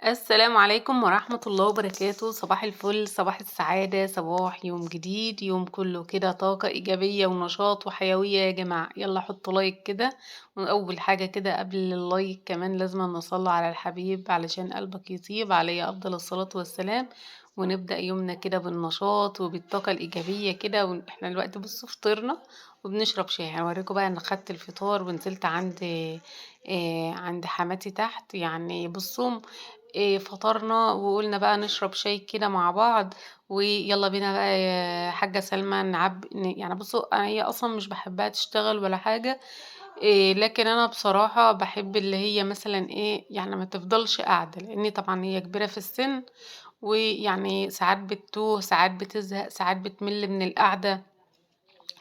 السلام عليكم ورحمة الله وبركاته. صباح الفل، صباح السعادة، صباح يوم جديد، يوم كله كده طاقة إيجابية ونشاط وحيوية يا جماعة. يلا حطوا لايك كده. وأول حاجة كده قبل اللايك كمان لازم نصلي على الحبيب علشان قلبك يطيب عليه أفضل الصلاة والسلام. ونبدأ يومنا كده بالنشاط وبالطاقة الإيجابية كده، واحنا دلوقتي بصوا فطرنا وبنشرب شاي. هوريكم بقى أنا خدت الفطار ونزلت عند حماتي تحت. يعني بصوا فطرنا وقُلنا بقى نشرب شاي كده مع بعض، ويالّا بينا بقى يا حاجة سلمى يعني بُصّوا أنا هي أصلًا مش باحبها تشتغل ولا حاجة. لكن أنا بصراحة باحب اللي هي مثلًا يعني ما تفضلش قاعدة، لإن طبعًا هي كبيرة في السِن، ويعني ساعات بتتوه، ساعات بتزهق، ساعات بتمِل من القعدة.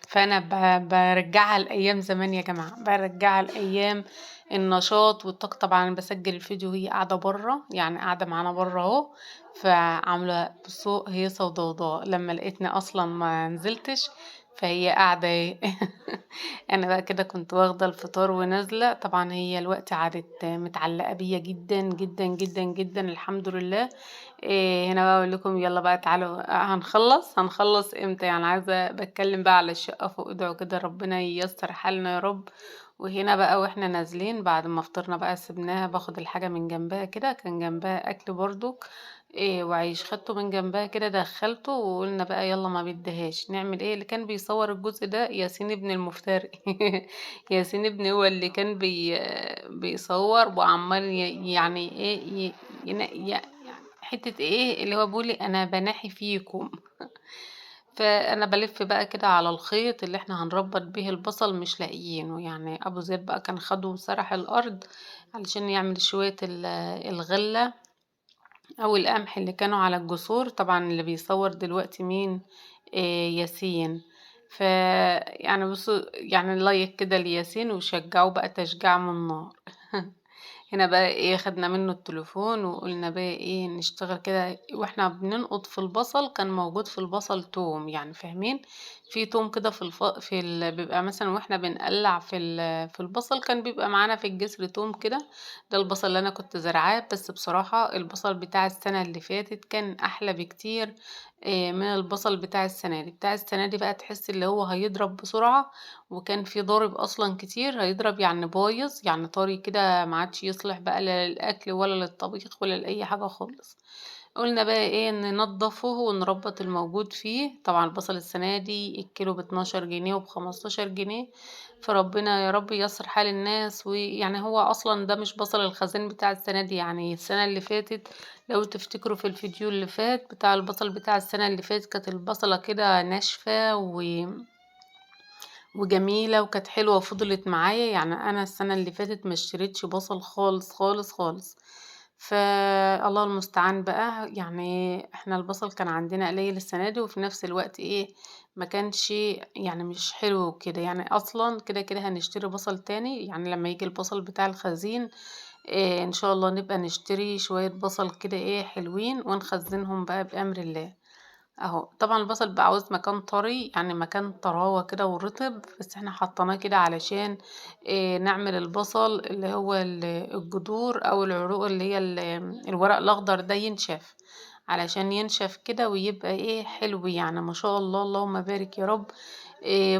فأنا بارجّعها لأيام زمان يا جماعة، بارجّعها لأيام النشاط والطاقة. طبعًا أنا باسجّل الفيديو وهي قاعدة برّه، يعني قاعدة معانا برّه أهو. فعاملة بصوا هيصة وضوضاء، لمّا لقيتني أصلًا ما نزلتش فهي قاعدة أهي. أنا بقى كده كنت واخدة الفطار ونازلة. طبعًا هي الوقتي عادت متعلقة بيّا جدًا، جدًا، جدًا، جدًا الحمد لله. هنا بقى أقول لكم يالّا بقى تعالوا هنخلّص إمتى؟ يعني عايزة باتكلّم بقى على الشقة فوق، ادعوا كده ربنا ييسّر حالنا يا رب. وهنا بقى وإحنا نازلين بعد ما فطرنا بقى سِبناها باخد الحاجة من جنبها كده، كان جنبها أكل برضُك وعيش، خدته من جنبها كده دخّلته وقُلنا بقى يالّا ما بدّهاش، نعمل إيه؟ اللي كان بيصوّر الجزء ده ياسين ابن المفتري. ياسين ابني هو اللي كان بيصوّر وعمّال يعني إيه ي ين ي حتّة اللي هو بيقول لي أنا باناحي فيكم. فأنا بالِف بقى كده على الخيط اللي إحنا هنربّط بيه البصل مش لاقيينه. يعني أبو زياد بقى كان خَده وسرح الأرض علشان يعمل شوية الغلّة أو القمح اللي كانوا على الجسور. طبعًا اللي بيصوّر دلوقتي مين؟ ياسين. يعني بُصّوا يعني لايك كده لياسين وشجّعوه بقى تشجيع من نار. هنا بقى خدنا منّه التليفون وقُلنا بقى نشتغل كده. وإحنا بننقُط في البصل كان موجود في البصل توم، يعني فاهمين؟ في توم كده بيبقى مثلًا وإحنا بنقلّع في البصل كان بيبقى معانا في الجسر توم كده. ده البصل اللي أنا كنت زارعاه. بس بصراحة البصل بتاع السنة اللي فاتت كان أحلى بكتير من البصل بتاع السنة دي. بتاع السنة دي بقى تحسّي اللي هو هيضرب بسرعة، وكان في ضارب أصلًا كتير، هيضرب يعني بايظ، يعني طري كده ما عادش يصلح بقى لا للأكل ولا للطبيخ ولا لأي حاجة خالص. قُلنا بقى ننضّفه ونربّط الموجود فيه. طبعًا البصل السنة دي الكيلو ب12 جنيه وب15 جنيه. فربنا يا رب ييسّر حال الناس. ويعني هو أصلًا ده مش بصل الخزان بتاع السنة دي، يعني السنة اللي فاتت لو تفتكروا في الفيديو اللي فات بتاع البصل بتاع السنة اللي فاتت كانت البصلة كده ناشفة وجميلة وكانت حلوة وفضلت معايا. يعني أنا السنة اللي فاتت ما اشتريتش بصل خالص، خالص، خالص. فالله المستعان بقى. يعني إحنا البصل كان عندنا قليل السنة دي، وفي نفس الوقت ما كانش يعني مش حلو وكده. يعني أصلًا كده هنشتري بصل تاني، يعني لمّا ييجي البصل بتاع الخزين إن شاء الله نبقى نشتري شوية بصل كده حلوين ونخزّنهم بقى بأمر الله. أهو طبعًا البصل بيبقى عاوز مكان طري، يعني مكان طراوة كده ورطب. بس إحنا حطيناه كده علشان نعمل البصل اللي هو الجذور أو العروق اللي هي الورق الأخضر ده ينشف، علشان ينشف كده ويبقى حلو يعني ما شاء الله اللهم بارك يا رب.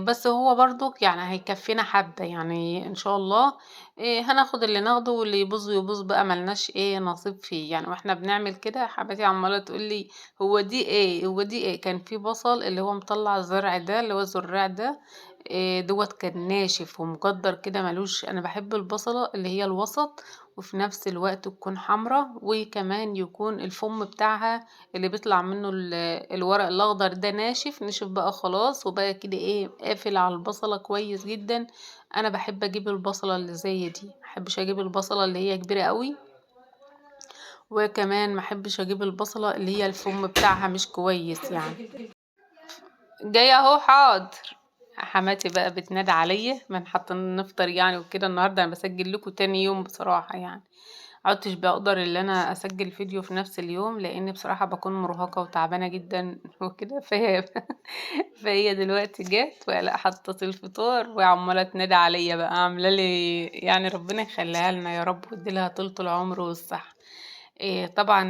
بس هو برضُك يعني هيكفّينا حبّة يعني إن شاء الله. هناخد اللي ناخده واللي يبوظ يبوظ بقى ما لناش نصيب فيه. يعني وإحنا بنعمل كده حماتي عمّالة تقول لي: "هو دي إيه، هو دي إيه؟" كان في بصل اللي هو مطلّع زرع ده اللي هو الزُرّاع ده دوّة كان ناشف ومجدّر كده ما لوش. أنا باحب البصلة اللي هي الوسط وفي نفس الوقت تكون حمرا، وكمان يكون الفُم بتاعها اللي بيطلع منّه الورق الأخضر ده ناشف، نشف بقى خلاص وبقى كده قافل على البصلة كويس جدًا. أنا باحب أجيب البصلة اللي زي دي، ما احبش أجيب البصلة اللي هي كبيرة أوي، وكمان ما احبش أجيب البصلة اللي هي الفُم بتاعها مش كويس يعني. جاية أهو حاضر. حماتي بقى بتنادى عليَّ، ما إحنا نفطر يعني وكده النهارده. أنا باسجل لكم تاني يوم بصراحة يعني. ما عُدتش باقدر اللي أنا أسجل فيديو في نفس اليوم، لإني بصراحة باكون مرهقة وتعبانة جدًا وكده. فهي دلوقتي جات ولا حطّت الفطار وعمّالة تنادي عليَّ بقى، عاملة لي يعني ربنا يخلّيها لنا يا رب ويدّي لها طولة العمر والصحة. طبعًا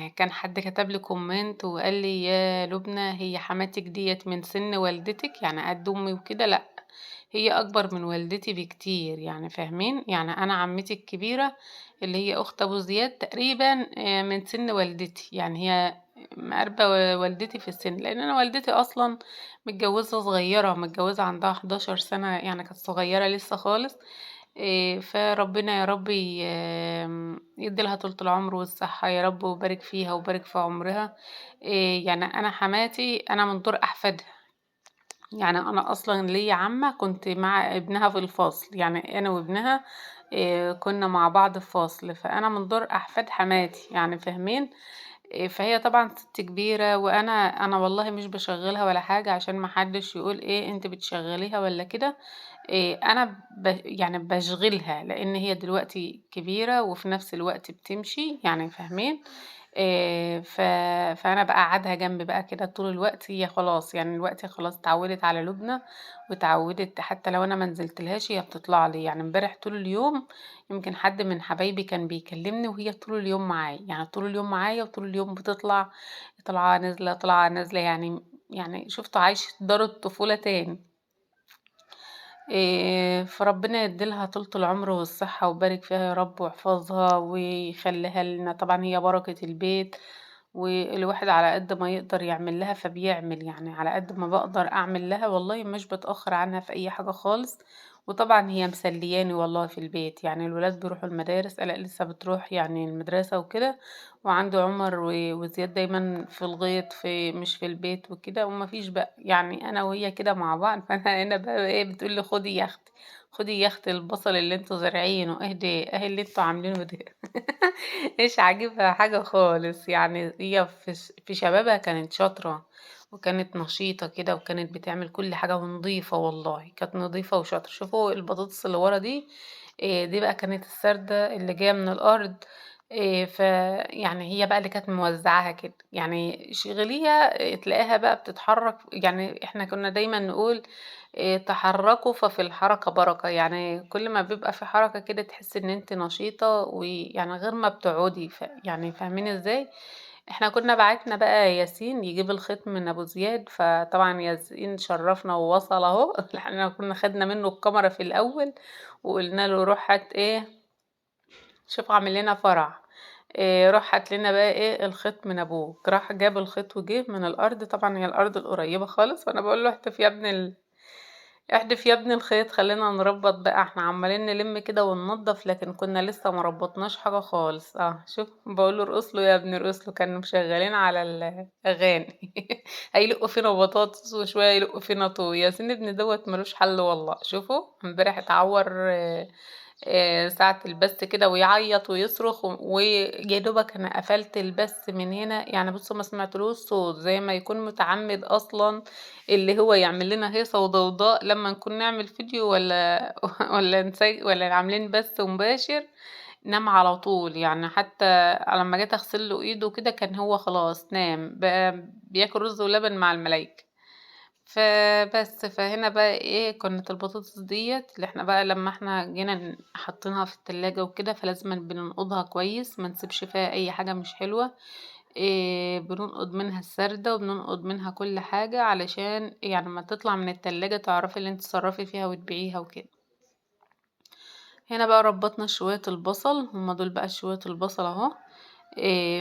كان حد كتب لي comment وقال لي: "يا لُبنى هي حماتِك ديّة من سِن والدتِك، يعني قد أمي وكده؟" لأ، هي أكبر من والدتي بكتير يعني فاهمين؟ يعني أنا عمتي الكبيرة اللي هي أخت أبو زياد تقريبًا من سِن والدتي، يعني هي مقاربة والدتي في السِن، لإن أنا والدتي أصلًا متجوزة صغيرة، متجوزة عندها 11 سنة، يعني كانت صغيرة لسه خالص. فربنا يا رب يدّي لها طولة العمر والصحة يا رب ويبارك فيها ويبارك في عمرها. يعني أنا حماتي أنا من دور أحفادها، يعني أنا أصلًا ليّا عمّة كنت مع ابنها في الفصل، يعني أنا وابنها كنا مع بعض في فصل، فأنا من دور أحفاد حماتي يعني فاهمين؟ فهي طبعًا سِت كبيرة وأنا والله مش باشغّلها ولا حاجة عشان ما حدّش يقول إيه أنتِ بتشغّليها والّا كده. أنا يعني باشغِلها، لإن هي دلوقتي كبيرة وفي نفس الوقت بتمشي، يعني فاهمين؟ ف فأنا باقعّدها جنبي بقى كده طول الوقت، هي خلاص يعني دلوقتي خلاص اتعوّدت على لُبنى، واتعوّدت حتى لو أنا ما نزلتلهاش هي بتطلع لي، يعني امبارح طول اليوم يمكن حد من حبايبي كان بيكلمني وهي طول اليوم معايا، يعني طول اليوم معايا وطول اليوم بتطلع، طالعة نازلة، طالعة نازلة، يعني شُفتوا عايشة دار الطفولة تاني. فربنا يدّي لها طولة العمر والصحة ويبارك فيها يا رب ويحفظها ويخلّيها لنا، طبعًا هي بركة البيت، والواحد على قد ما يقدر يعمل لها فبيعمل، يعني على قد ما باقدر أعمل لها والله مش باتأخّر عنها في أي حاجة خالص، وطبعًا هي مسلياني والله في البيت، يعني الولاد بيروحوا المدارس، آلاء لسه بتروح يعني المدرسة وكده، وعندي عمر وزياد دايمًا في الغيط مش في البيت وكده، وما فيش بقى يعني أنا وهي كده مع بعض، فأنا هنا بقى إيه بتقول لي: "خدي يا أختي، خدي يا أختي البصل اللي أنتم زارعينه، أهي اللي أنتم عاملينه ده." مش عاجبها حاجة خالص، يعني هي في شبابها كانت شاطرة، وكانت نشيطة كده، وكانت بتعمل كل حاجة ونضيفة والله، كانت نضيفة وشاطرة. شوفوا البطاطس اللي ورا دي، دي بقى كانت السردة اللي جاية من الأرض، فيعني هي بقى اللي كانت موزعاها كده، يعني شغليها تلاقيها بقى بتتحرك، يعني إحنا كنا دايمًا نقول تحرّكوا ففي الحركة بركة، يعني كل ما بيبقى في حركة كده تحسّي إن أنتِ نشيطة، ويعني غير ما بتقعدي، يعني فاهمين إزاي؟ إحنا كنا بعتنا بقى ياسين يجيب الخيط من أبو زياد، فطبعًا ياسين شرّفنا ووصل أهو. إحنا كنا خدنا منه الكاميرا في الأول، وقُلنا له روح هات إيه، شوف عامل لنا فرح، روح هات لنا بقى إيه الخيط من أبوك، راح جاب الخيط وجه من الأرض، طبعًا هي الأرض القريبة خالص، فأنا باقول له احدف يا ابني احدف يا ابني الخيط خلّينا نربّط بقى، إحنا عمّالين نلِم كده وننضّف، لكن كنا لسه ما ربّطناش حاجة خالص، شوف باقول له ارقص له يا ابني ارقص له، كانوا مشغّلين على الأغاني. هيلقوا فينا بطاطس وشوية يلقوا فينا ياسين ابني دوّة ما لوش حل والله، شوفوا امبارح اتعوّر ساعة البث كده ويعيّط ويصرخ، ويا دوبك أنا قفلت البث من هنا، يعني بُصّوا ما سمعتلوش صوت، زي ما يكون متعمِّد أصلًا اللي هو يعمل لنا هيصة وضوضاء لمّا نكون نعمل فيديو والّا والّا عاملين بث مباشر، نام على طول، يعني حتى لمّا جيت أغسل له إيده وكده كان هو خلاص نام، بقى بياكل رز ولبن مع الملايكة. فبس، فهنا بقى إيه، كانت البطاطس ديّة اللي إحنا بقى لمّا إحنا جينا حطيناها في التلاجة وكده، فلازمًا بننقضها كويس، ما نسيبش فيها أي حاجة مش حلوة، بننقض منها السردة وبننقض منها كل حاجة، علشان يعني أمّا تطلع من التلاجة تعرفي اللي أنتِ تتصرّفي فيها وتبيعيها وكده. هنا بقى ربّطنا شوية البصل، هُم دول بقى شوية البصل أهو.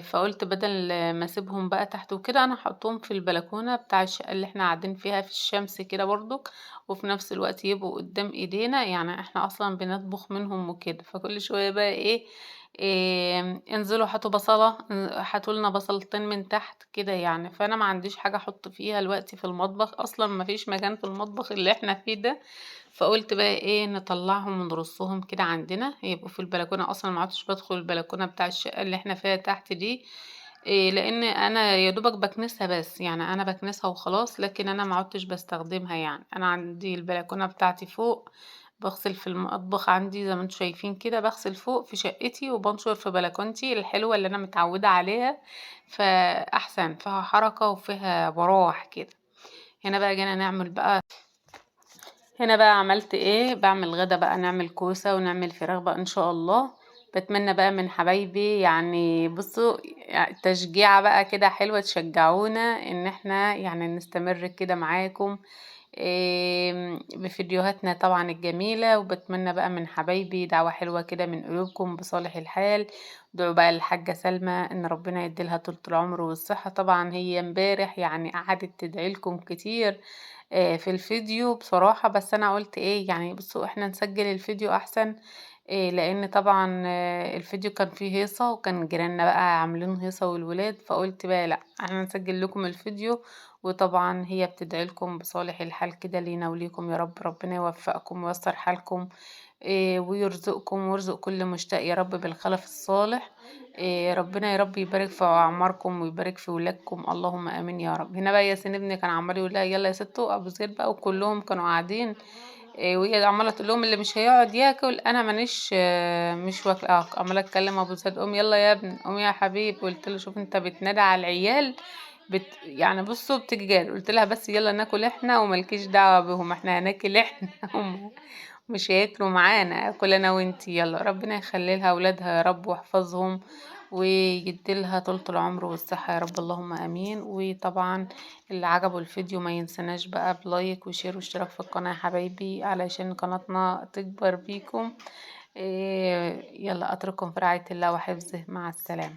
فقُلت بدل ما أسيبهم بقى تحت وكده، أنا هاحطهم في البلكونة بتاع الشقة اللي إحنا قاعدين فيها في الشمس كده برضُك، وفي نفس الوقت يبقوا قدّام إيدينا، يعني إحنا أصلًا بنطبخ منهم وكده، فكل شوية بقى إيه، انزلوا هاتوا بصلة، هاتوا لنا بصلتين من تحت كده يعني، فأنا ما عنديش حاجة أحط فيها دلوقتي في المطبخ، أصلًا ما فيش مكان في المطبخ اللي إحنا فيه ده، فقُلت بقى إيه نطلّعهم ونرصهم كده عندنا، يبقوا في البلكونة، أصلًا ما عدتش بادخل البلكونة بتاع الشقة اللي إحنا فيها تحت دي، لإن أنا يا دوبك باكنسها بس، يعني أنا باكنسها وخلاص، لكن أنا ما عدتش باستخدمها يعني، أنا عندي البلكونة بتاعتي فوق، باغسل في المطبخ عندي زي ما أنتم شايفين كده، باغسل فوق في شقتي وبانشر في بلكونتي الحلوة اللي أنا متعودة عليها، فأحسن، فيها حركة وفيها براح كده. هنا بقى جينا نعمل بقى، هنا بقى عملت إيه، باعمل غدا بقى، نعمل كوسة ونعمل فراخ بقى إن شاء الله، باتمنى بقى من حبايبي يعني بصوا تشجيعة بقى كده حلوة تشجعونا ان احنا يعني نستمر كده معاكم بفيديوهاتنا طبعا الجميلة. وبتمنى بقى من حبايبي دعوة حلوة كده من قلوبكم بصالح الحال. دعوا بقى للحاجة سلمى ان ربنا يديلها طولة العمر والصحة. طبعا هي امبارح يعني قعدت تدعي لكم كتير في الفيديو بصراحة. بس انا قلت ايه يعني بصوا احنا نسجل الفيديو احسن. لان طبعا الفيديو كان فيه هيصة وكان جيراننا بقى عاملين هيصة والولاد. فقلت بقى لا احنا نسجل لكم الفيديو. وطبعا هي بتدعي لكم بصالح الحال كده لينا وليكم يا رب. ربنا يوفقكم وييسر حالكم ويرزقكم ويرزق كل مشتاق يا رب بالخلف الصالح. ربنا يا رب يبارك في أعماركم ويبارك في ولادكم اللهم آمين يا رب. هنا بقى ياسين ابني كان عمال يقول لها يلا يا ستو أبو زيد بقى وكلهم كانوا قاعدين. وهي عمالة تقول لهم اللي مش هيقعد ياكل أنا مانيش مش واكل. عمالة أتكلم أبو زيد قوم يلا يا ابني قوم يا حبيبي. قلت له شوف أنت بتنادى على العيال يعني بصوا بتيجي جاري. قلت لها بس يلا ناكل احنا وملكيش دعوة بهم احنا هناكل احنا هم مش هياكلوا معانا. اكل انا وانتي يلا. ربنا يخلي لها اولادها يا رب ويحفظهم ويديلها طولة العمر والصحة يا رب اللهم امين. وطبعا اللي عجبه الفيديو ما ينسناش بقى بلايك وشير واشتراك في القناة يا حبايبي علشان قناتنا تكبر بيكم. يلا اترككم في رعاية الله وحفظه مع السلامة.